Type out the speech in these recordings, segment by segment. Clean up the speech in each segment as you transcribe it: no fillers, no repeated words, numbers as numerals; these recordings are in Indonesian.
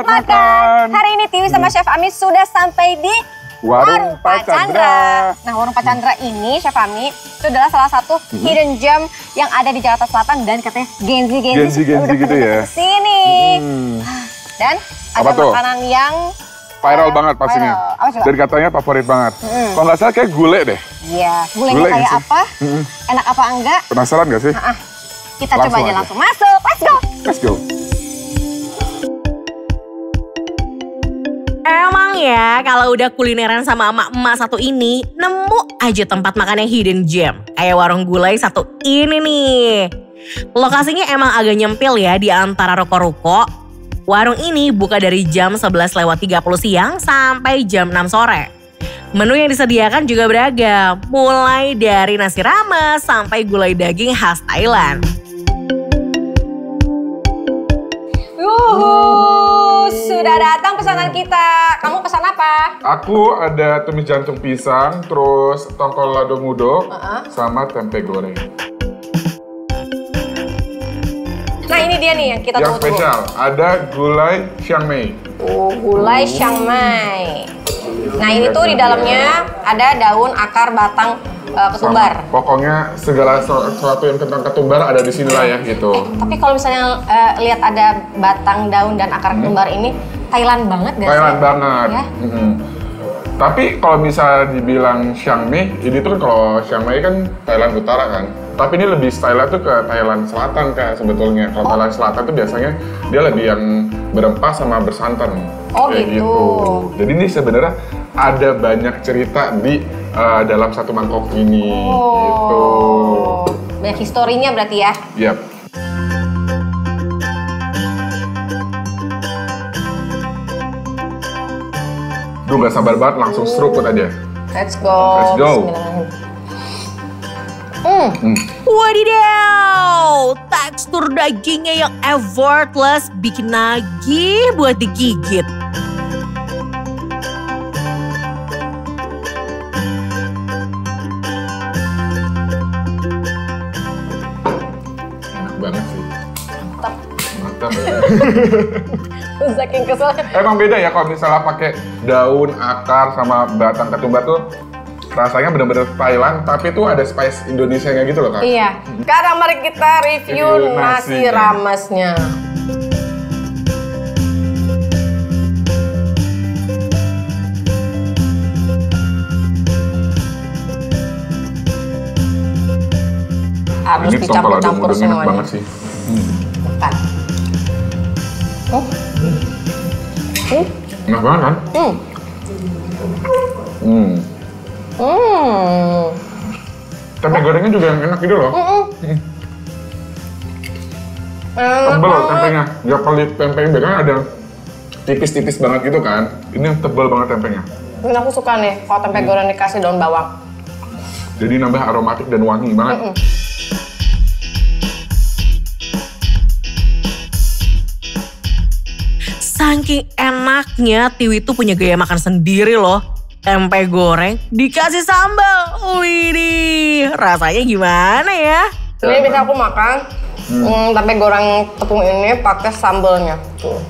Selamat makan. Hari ini Tiwi sama Chef Ami sudah sampai di Warung Pak Chandra. Nah, Warung Pak Chandra ini, Chef Ami, itu adalah salah satu hidden gem yang ada di Jakarta Selatan dan katanya Genzi udah gitu ya. Sini. Dan ada makanan yang viral banget pastinya. Dan katanya favorit banget. Kalau nggak salah kayak gulai deh. Iya, gulainya kayak apa? Enak apa enggak? Penasaran nggak sih? Kita coba aja langsung masuk. Let's go. Let's go. Emang ya, kalau udah kulineran sama emak-emak satu ini, nemu aja tempat makan yang hidden gem. Kayak warung gulai satu ini nih. Lokasinya emang agak nyempil ya di antara ruko-ruko. Warung ini buka dari jam 11:30 siang sampai jam 6 sore. Menu yang disediakan juga beragam, mulai dari nasi rames sampai gulai daging khas Thailand. Sudah datang pesanan kita. Kamu pesan apa? Aku ada tumis jantung pisang, terus tongkol lado mudo, sama tempe goreng. Nah ini dia nih yang kita tunggu. Yang spesial, ada gulai Chiang Mai. Oh, gulai Chiang Mai. Nah ini tuh di dalamnya ada daun, akar, batang, ketumbar. Pokoknya segala sesuatu yang tentang ketumbar ada di sini lah ya gitu. Tapi kalau misalnya lihat ada batang, daun, dan akar ketumbar ini Thailand banget gak sih? Thailand banget. Ya? Tapi kalau misalnya dibilang Chiang Mai, ini tuh kalau Chiang Mai kan Thailand Utara kan. Tapi ini lebih style tuh ke Thailand Selatan kan sebetulnya. Kalau Thailand Selatan tuh biasanya dia lebih yang berempah sama bersantan. Oh kayak gitu. Jadi ini sebenarnya ada banyak cerita di dalam satu mangkok ini. Gitu. Banyak historinya berarti ya? Yap. Duh gak sabar banget, langsung seruput aja. Let's go. Let's go. Wadidaw, tekstur dagingnya yang effortless bikin nagih buat digigit. Enak banget sih. Mantap. Saking kesel. Emang beda ya kalau misalnya pakai daun, akar, sama batang ketumbar tuh rasanya bener-bener Thailand, tapi tuh ada spice Indonesianya gitu loh Kak. Iya. Sekarang mari kita review nasi ramesnya. Harus dicampur-campur semuanya. Enak banget sih. Makan. Enak banget kan? Tempe gorengnya juga yang enak gitu loh. Tebel tempenya, gak pelit tempenya. Biasanya ada tipis-tipis banget gitu kan. Ini yang tebel banget tempenya. Ini aku suka nih kalau tempe goreng dikasih daun bawang. Jadi nambah aromatik dan wangi banget. Saking enaknya, Tiwi tuh punya gaya makan sendiri loh. Tempe goreng dikasih sambal. Widih, rasanya gimana ya? Ini bisa aku makan tempe goreng tepung ini pakai sambalnya. Tuh.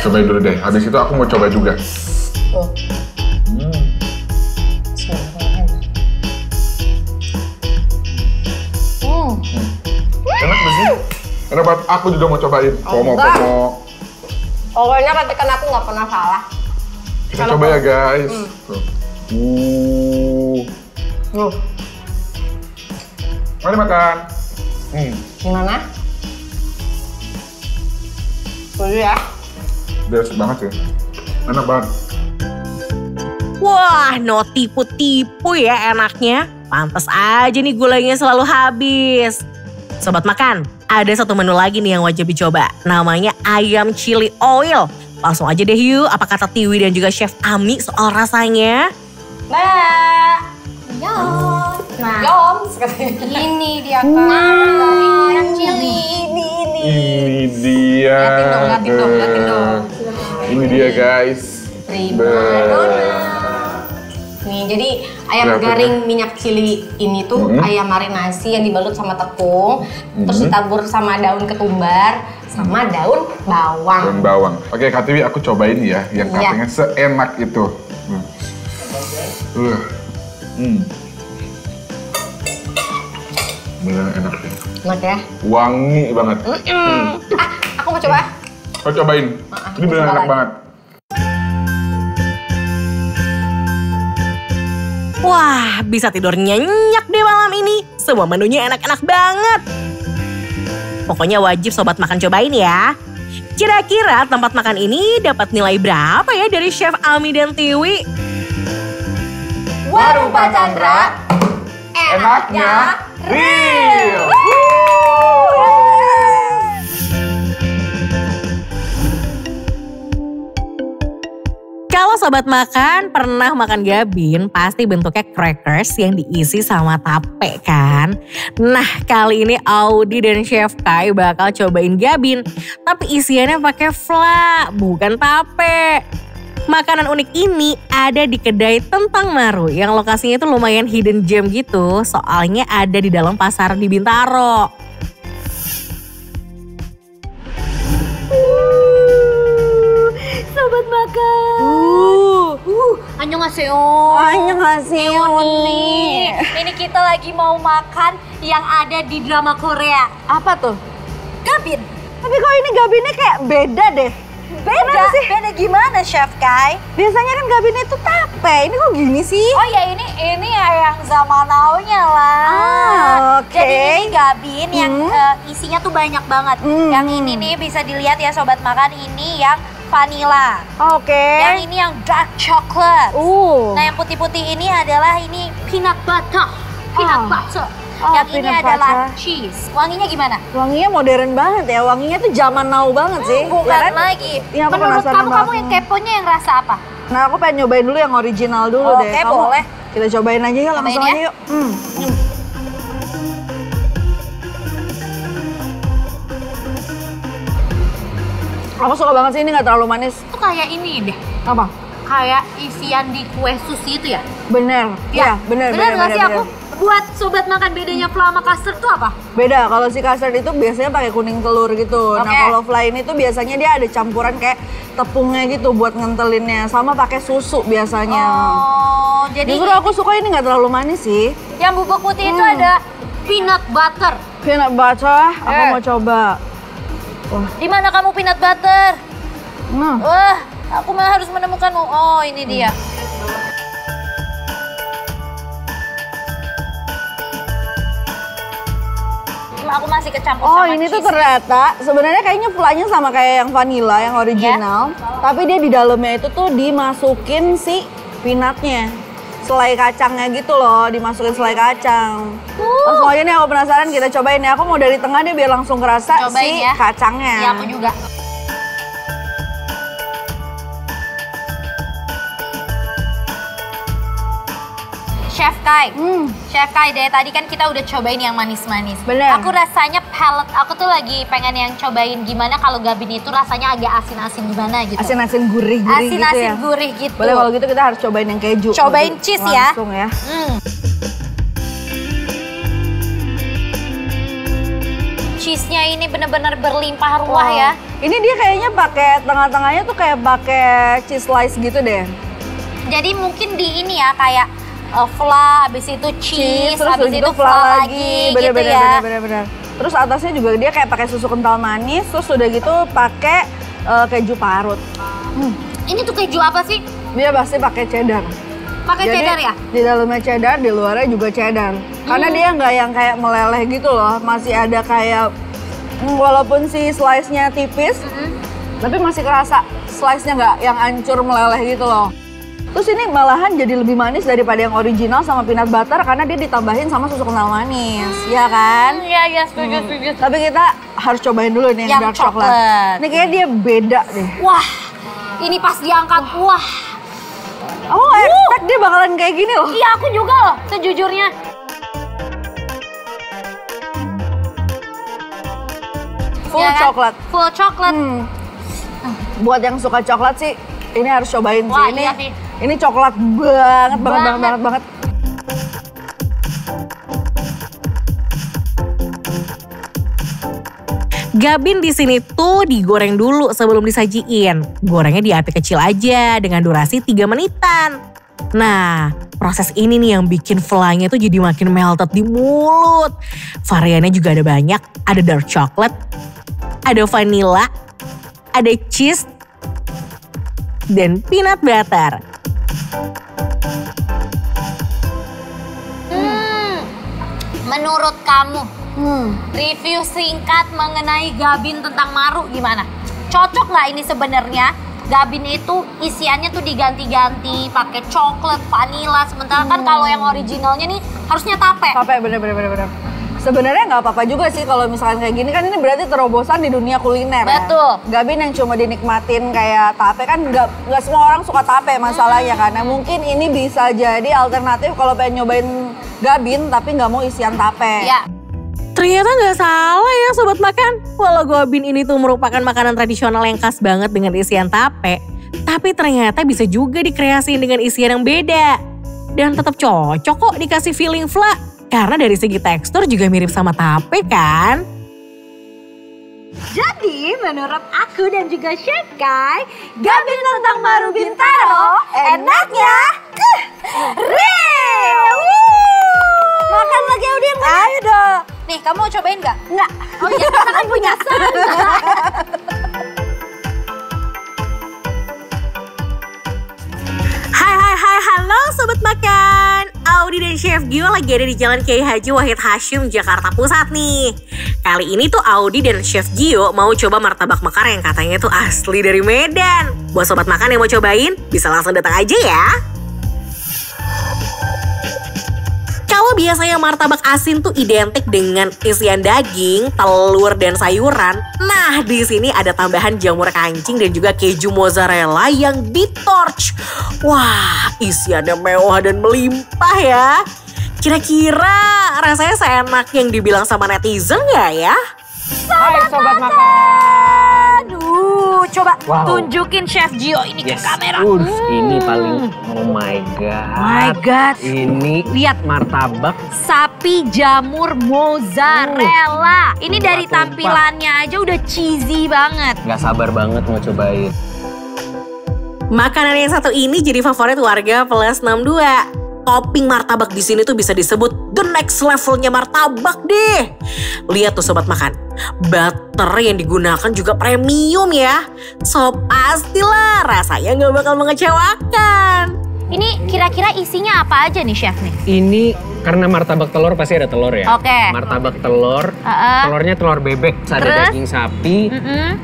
Cobain dulu deh, habis itu aku mau coba juga. Tuh. Enak sih. Enak banget, aku juga mau cobain. Pomo. Pokoknya racikan aku nggak pernah salah. Kita coba ya guys. Mari makan. Gimana? Setuju ya? Beres banget sih. Enak banget. Wah, no tipu-tipu ya enaknya. Pantes aja nih gulainya selalu habis. Sobat makan, ada satu menu lagi nih yang wajib dicoba. Namanya ayam chili oil. Langsung aja deh yuk, apa kata Tiwi dan juga Chef Ami soal rasanya? Mbak! Yom. Nah, Yoms katanya. ini dia kan ayam chili. Ini dia. Liatin dong. Ini dia guys. Prima donna. Nih, jadi ayam garing minyak cili ini tuh ayam marinasi yang dibalut sama tepung, terus ditabur sama daun ketumbar, sama daun bawang. Daun bawang. Oke, Kak Tiwi, aku cobain ya, yang katanya seenak itu. Bener enak ya. Enak ya? Wangi banget. Aku mau coba. Kau cobain. Ini bener enak banget. Wah, bisa tidur nyenyak deh malam ini. Semua menunya enak-enak banget. Pokoknya wajib sobat makan cobain ya. Kira-kira tempat makan ini dapat nilai berapa ya dari Chef Ami dan Tiwi? Warung Pak Chandra, Enaknya real. Kalau sobat makan pernah makan gabin, pasti bentuknya crackers yang diisi sama tape kan? Nah, kali ini Audi dan Chef Kai bakal cobain gabin, tapi isiannya pakai fla, bukan tape. Makanan unik ini ada di kedai Tentang Maru yang lokasinya itu lumayan hidden gem gitu, soalnya ada di dalam pasar di Bintaro. Sobat makan. Annyeonghaseyo. Annyeonghaseyo nih. Ini kita lagi mau makan yang ada di drama Korea. Apa tuh? Gabin. Tapi kok ini gabinnya kayak beda deh. Beda sih. Beda gimana, Chef Kai? Biasanya kan gabin itu tape, ini kok gini sih? Oh ya ini ya yang zaman now-nya lah. Oke. Jadi ini gabin yang isinya tuh banyak banget. Yang ini nih bisa dilihat ya sobat makan, ini yang vanilla. Oke. Yang ini yang dark chocolate. Nah yang putih-putih ini adalah ini peanut butter. Peanut butter. Yang ini adalah cheese. Wanginya gimana? Wanginya modern banget ya, wanginya tuh zaman now banget sih. Bukan ya kan? lagi. Ya, menurut kamu yang keponya yang rasa apa? Nah aku pengen nyobain dulu yang original dulu deh. Oke, boleh. Kita cobain aja yuk, langsung aja yuk. Aku suka banget sih, ini nggak terlalu manis. Itu kayak ini deh. Apa? Kayak isian di kue sushi itu ya? Bener. Ya, bener. Bener nggak sih aku? Buat sobat makan bedanya fla sama custard tuh apa? Beda, kalau si custard itu biasanya pakai kuning telur gitu. Nah kalau fla ini tuh biasanya dia ada campuran kayak tepungnya gitu buat ngentelinnya. Sama pakai susu biasanya. Oh, jadi justru aku suka ini nggak terlalu manis sih. Yang bubuk putih itu ada peanut butter. Peanut butter, aku mau coba. Wah. Di mana kamu peanut butter? Wah, aku malah harus menemukanmu. Oh, ini dia. Aku masih kecampur sama ini cheese. tuh ternyata sebenarnya kayaknya fulanya sama kayak yang vanilla yang original, tapi dia di dalamnya itu tuh dimasukin si peanutnya, selai kacangnya gitu loh, dimasukin selai kacang. Langsung aja nih, aku penasaran, kita cobain ya. Aku mau dari tengah deh biar langsung kerasa cobain si ya. kacangnya. Ya aku juga. Chef Kai, Chef Kai dari tadi kan kita udah cobain yang manis-manis. Bener. Aku rasanya palate, aku tuh lagi pengen yang cobain gimana kalau gabin itu rasanya agak asin-asin gimana gitu. Asin-asin gurih-gurih gitu ya. Asin-asin gurih gitu. Boleh kalau gitu kita harus cobain yang keju. Cobain cheese ya. Langsung ya. Cheese-nya ini bener-bener berlimpah ruah ya. Ini dia kayaknya pakai tengah-tengahnya tuh kayak pakai cheese slice gitu deh. Jadi mungkin di ini ya kayak fla, habis itu cheese, terus habis itu fla lagi gitu ya. Bener. Terus atasnya juga dia kayak pakai susu kental manis, terus udah gitu pakai keju parut. Ini tuh keju apa sih? Dia pasti pakai cheddar. Pakai cheddar ya? Di dalamnya cheddar, di luarnya juga cheddar. Karena dia nggak yang kayak meleleh gitu loh, masih ada kayak walaupun si slice-nya tipis, tapi masih kerasa slice-nya nggak yang hancur meleleh gitu loh. Terus ini malahan jadi lebih manis daripada yang original sama peanut butter karena dia ditambahin sama susu kental manis, ya kan? Iya, setuju. Tapi kita harus cobain dulu nih yang dark chocolate. Ini kayaknya dia beda deh. Wah, ini pas diangkat, wah. Aku nggak expect dia bakalan kayak gini loh. Iya, aku juga loh, sejujurnya. Full coklat. Full coklat. Buat yang suka coklat sih, ini harus cobain Wah, sih. iya sih. Ini coklat banget. Gabin di sini tuh digoreng dulu sebelum disajiin. Gorengnya di api kecil aja dengan durasi 3 menitan. Nah, proses ini nih yang bikin fly-nya tuh jadi makin melted di mulut. Variannya juga ada banyak. Ada dark chocolate, ada vanilla, ada cheese, dan peanut butter. Menurut kamu, review singkat mengenai Gabin tentang Maru gimana? Cocok nggak ini sebenarnya? Gabin itu isiannya tuh diganti-ganti pakai coklat, vanilla. Sementara kan kalau yang originalnya nih harusnya tape. Tape, bener. Sebenarnya nggak apa-apa juga sih kalau misalkan kayak gini, kan ini berarti terobosan di dunia kuliner. Betul. Ya? Gabin yang cuma dinikmatin kayak tape kan nggak semua orang suka tape masalahnya kan. Nah, mungkin ini bisa jadi alternatif kalau pengen nyobain Gabin tapi nggak mau isian tape. Ya. Ternyata nggak salah ya sobat makan. Walau Gabin ini tuh merupakan makanan tradisional yang khas banget dengan isian tape, tapi ternyata bisa juga dikreasiin dengan isian yang beda. Dan tetap cocok kok dikasih filling fla. Karena dari segi tekstur juga mirip sama tape kan? Jadi menurut aku dan juga Chef Kai, Gabin tentang Maru Bintaro enaknya real. Makan lagi udah yang mana? Ayo dong. Nih, kamu mau cobain nggak? Nggak. Oh iya, kita kan punya Hai, halo sobat makan. Audi dan Chef Gio lagi ada di Jalan Kiai Haji Wahid Hasyim, Jakarta Pusat nih. Kali ini tuh Audi dan Chef Gio mau coba martabak mekar yang katanya tuh asli dari Medan. Buat sobat makan yang mau cobain, bisa langsung datang aja ya. Kalau biasanya martabak asin tuh identik dengan isian daging, telur, dan sayuran. Nah, di sini ada tambahan jamur kancing dan juga keju mozzarella yang ditorch. Wah, isiannya mewah dan melimpah ya. Kira-kira rasanya seenak yang dibilang sama netizen nggak ya? Hai sobat makan. Coba tunjukin Chef Gio ini ke kamera. Ini paling, oh my god. Ini Lihat martabak. sapi jamur mozzarella. Ini dari tampilannya aja udah cheesy banget. Gak sabar banget mau cobain. Makanan yang satu ini jadi favorit warga plus 62. Topping martabak di sini tuh bisa disebut the next levelnya martabak deh. Lihat tuh sobat makan, butter yang digunakan juga premium ya. So pastilah rasanya nggak bakal mengecewakan. Ini kira-kira isinya apa aja nih Chef nih? Ini karena martabak telur pasti ada telur ya. Oke. Martabak telur, telurnya telur bebek, ada Terus? daging sapi,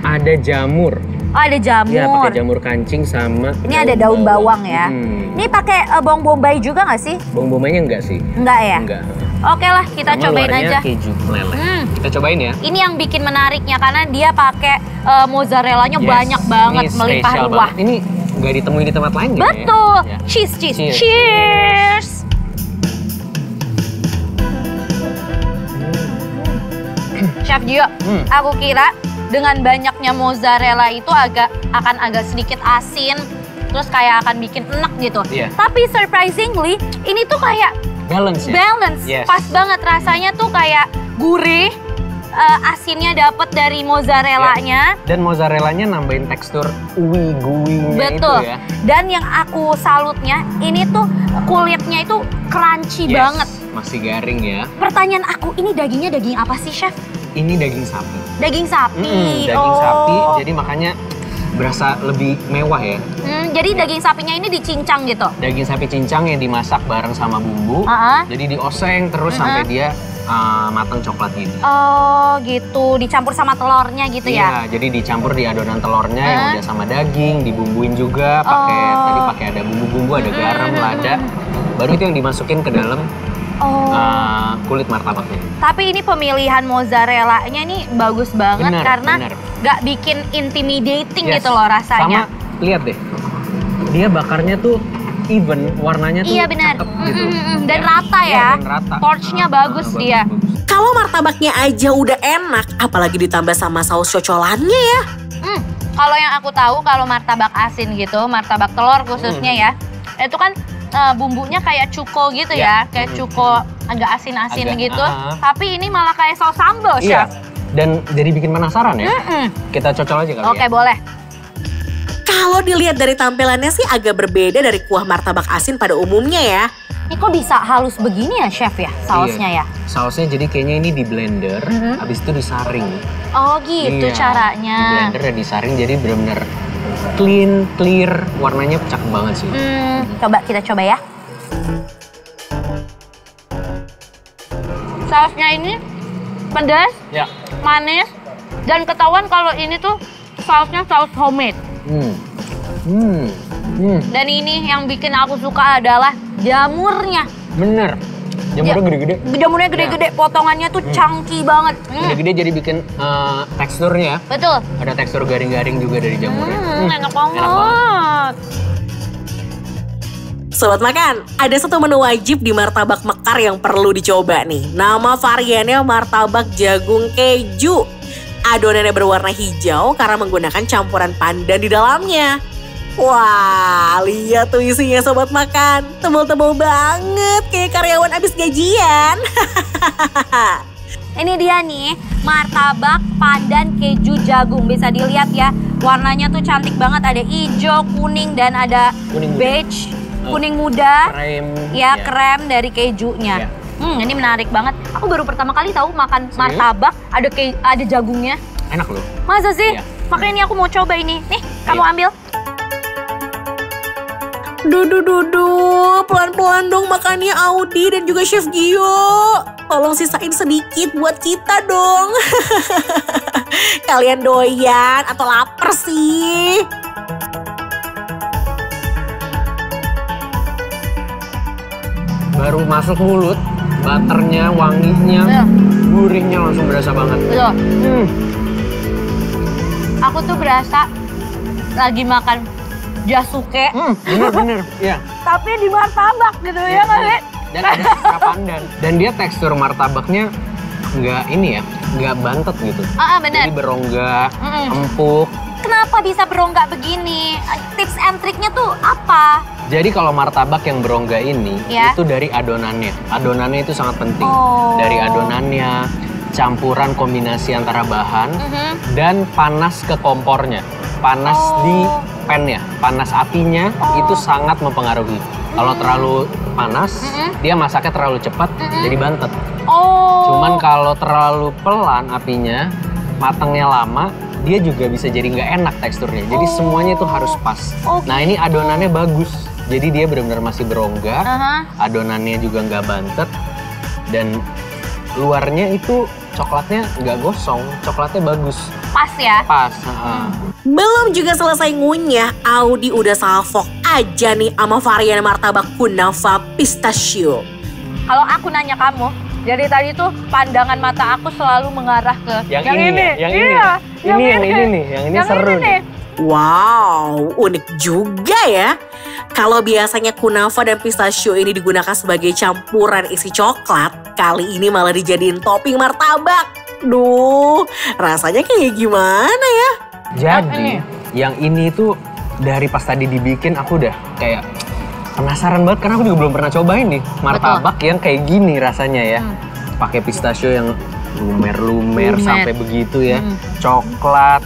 ada jamur. Oh ada jamur. Ya pakai jamur kancing sama. Ini ada daun bawang ya. Ini pakai bawang bombay juga nggak sih? Bawang bombaynya enggak sih? Enggak ya? Enggak. Oke lah kita Sama cobain luarnya aja. keju meleleh. Kita cobain ya. Ini yang bikin menariknya karena dia pakai mozzarellanya banyak banget, Ini melimpah spesial ruah. banget. Ini nggak ditemui di tempat lain gitu ya? Betul. Ya. Cheers. Cheers. Chef Gio, aku kira dengan banyaknya mozzarella itu akan agak sedikit asin, terus kayak akan bikin enak gitu. Iya. Tapi surprisingly, ini tuh kayak Balance ya? balance, Yes. pas banget rasanya tuh kayak gurih, asinnya dapet dari mozzarellanya. Dan mozzarellanya nambahin tekstur ui-guinya Betul. itu ya. Dan yang aku salutnya, ini tuh kulitnya itu crunchy banget. Masih garing ya. Pertanyaan aku, ini dagingnya daging apa sih Chef? Ini daging sapi. Daging sapi. Daging sapi, jadi makanya berasa lebih mewah ya. Jadi daging sapinya ini dicincang gitu? Daging sapi cincang yang dimasak bareng sama bumbu. Jadi dioseng terus sampai dia matang coklat gini. Oh gitu, dicampur sama telurnya gitu ya? Iya, jadi dicampur di adonan telurnya yang udah sama daging, dibumbuin juga tadi pakai ada bumbu-bumbu, ada garam, lada. Baru itu yang dimasukin ke dalam kulit martabaknya. Tapi ini pemilihan mozzarellanya nih bagus banget karena bener. gak bikin intimidating Yes. gitu loh rasanya. Sama, lihat deh, dia bakarnya tuh even, warnanya tuh Iya benar. cakep gitu. Dan rata ya. Iya, dan rata. Torchnya bagus dia. Kalau martabaknya aja udah enak, apalagi ditambah sama saus cocolannya ya. Kalau yang aku tahu kalau martabak asin gitu, martabak telur khususnya ya, Itu kan bumbunya kayak cuko gitu ya, kayak cuko agak asin-asin gitu. Tapi ini malah kayak saus sambal, Chef. Dan jadi bikin penasaran ya. Kita cocol aja kali ya. Oke, boleh. Kalau dilihat dari tampilannya sih agak berbeda dari kuah martabak asin pada umumnya ya. Ini kok bisa halus begini ya, Chef ya, sausnya ya? Sausnya jadi kayaknya ini di blender, habis itu disaring. Oh gitu caranya. Di blender dan disaring jadi benar-benar clean, clear, warnanya cakep banget sih. Coba kita coba ya. Sausnya ini pedas, manis, dan ketahuan kalau ini tuh sausnya saus homemade. Dan ini yang bikin aku suka adalah jamurnya. Bener, jamurnya gede-gede. Jamurnya gede-gede, potongannya tuh chunky banget. Gede-gede jadi bikin teksturnya. Betul. Ada tekstur garing-garing juga dari jamurnya. Enak banget. Sobat Makan, ada satu menu wajib di martabak mekar yang perlu dicoba nih. Nama variannya martabak jagung keju. Adonannya berwarna hijau karena menggunakan campuran pandan di dalamnya. Wah, lihat tuh isinya Sobat Makan. Tebal-tebal banget kayak karyawan abis gajian. Ini dia nih, martabak pandan keju jagung. Bisa dilihat ya, warnanya tuh cantik banget. Ada hijau, kuning, dan ada beige. Kuning muda, krem, krem dari kejunya. Ini menarik banget. Aku baru pertama kali tahu makan martabak ada jagungnya. Enak loh. Masa sih? Makanya ini aku mau coba ini. Nih, kamu ambil. Duh, pelan-pelan dong makannya Audi dan juga Chef Gio. Tolong sisain sedikit buat kita dong. Kalian doyan atau lapar sih? Baru masuk mulut, butternya, wanginya, gurihnya langsung berasa banget. Betul. Aku tuh berasa lagi makan jasuke. Bener, iya. Tapi di martabak gitu ya nggak sih? Dan ada rasa pandan. Dan dia tekstur martabaknya nggak ini ya, nggak bantet gitu. Bener. Jadi berongga, empuk. Kenapa bisa berongga begini? Tips and triknya tuh apa? Jadi kalau martabak yang berongga ini, itu dari adonannya. Adonannya itu sangat penting. Dari adonannya, campuran kombinasi antara bahan, dan panas ke kompornya. Panas di pannya, panas apinya itu sangat mempengaruhi. Kalau terlalu panas, dia masaknya terlalu cepat, jadi bantet. Cuman kalau terlalu pelan apinya, matangnya lama, dia juga bisa jadi nggak enak teksturnya. Jadi semuanya itu harus pas. Nah ini adonannya bagus. Jadi dia benar-benar masih berongga, adonannya juga nggak bantet, dan luarnya itu coklatnya nggak gosong, coklatnya bagus. Pas ya? Pas. Belum juga selesai ngunyah, Audi udah salfok aja nih sama varian martabak kunafa pistachio. Kalau aku nanya kamu, dari tadi tuh pandangan mata aku selalu mengarah ke yang ini. Yang ini seru nih. Wow, unik juga ya. Kalau biasanya kunafa dan pistachio ini digunakan sebagai campuran isi coklat, kali ini malah dijadiin topping martabak. Duh, rasanya kayak gimana ya? Jadi, yang ini tuh dari pas tadi dibikin aku udah kayak penasaran banget karena aku juga belum pernah cobain nih martabak yang kayak gini rasanya ya. Pakai pistachio yang lumer sampai begitu ya. Coklat.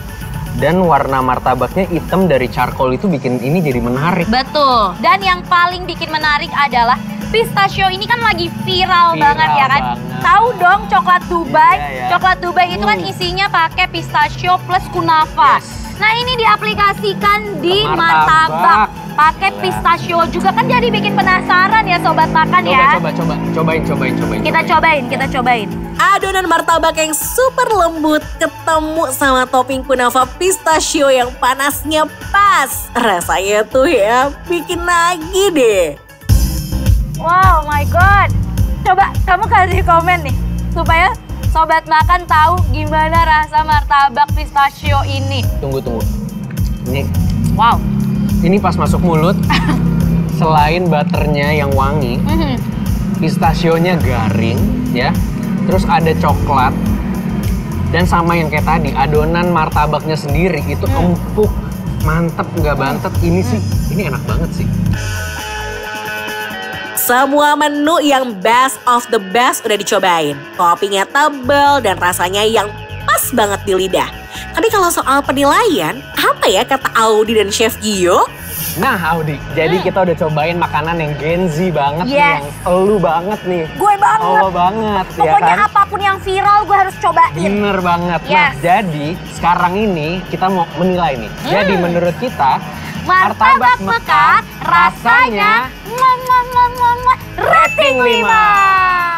Dan warna martabaknya hitam dari charcoal itu bikin ini jadi menarik. Betul. Dan yang paling bikin menarik adalah pistachio ini kan lagi viral banget ya kan. Tahu dong coklat Dubai. Coklat Dubai itu kan isinya pakai pistachio plus kunafa. Nah ini diaplikasikan di martabak. Pakai pistachio juga kan jadi bikin penasaran ya Sobat Makan ya. Cobain. Kita cobain. Adonan martabak yang super lembut ketemu sama topping kunafa pistachio yang panasnya pas. Rasanya tuh ya bikin nagih deh. Wow, my God. Coba kamu kasih komen nih supaya Sobat Makan tahu gimana rasa martabak pistachio ini. Tunggu. Ini. Wow. Ini pas masuk mulut, selain butternya yang wangi, pistachionya garing ya. Terus ada coklat. Dan sama yang kayak tadi, adonan martabaknya sendiri itu empuk, mantep, nggak bantet. Ini sih, ini enak banget sih. Semua menu yang best of the best udah dicobain. Toppingnya tebal dan rasanya yang pas banget di lidah. Tapi kalau soal penilaian, apa ya kata Audi dan Chef Gio? Nah Audi, jadi kita udah cobain makanan yang Gen Z banget nih, Yes. yang elu banget nih. Gue banget. Oh banget, ya Pokoknya kan? apapun yang viral gue harus cobain. Bener banget. Nah, Yes. jadi sekarang ini kita mau menilai nih. Jadi menurut kita, Martabak Mekah rasanya rating 5.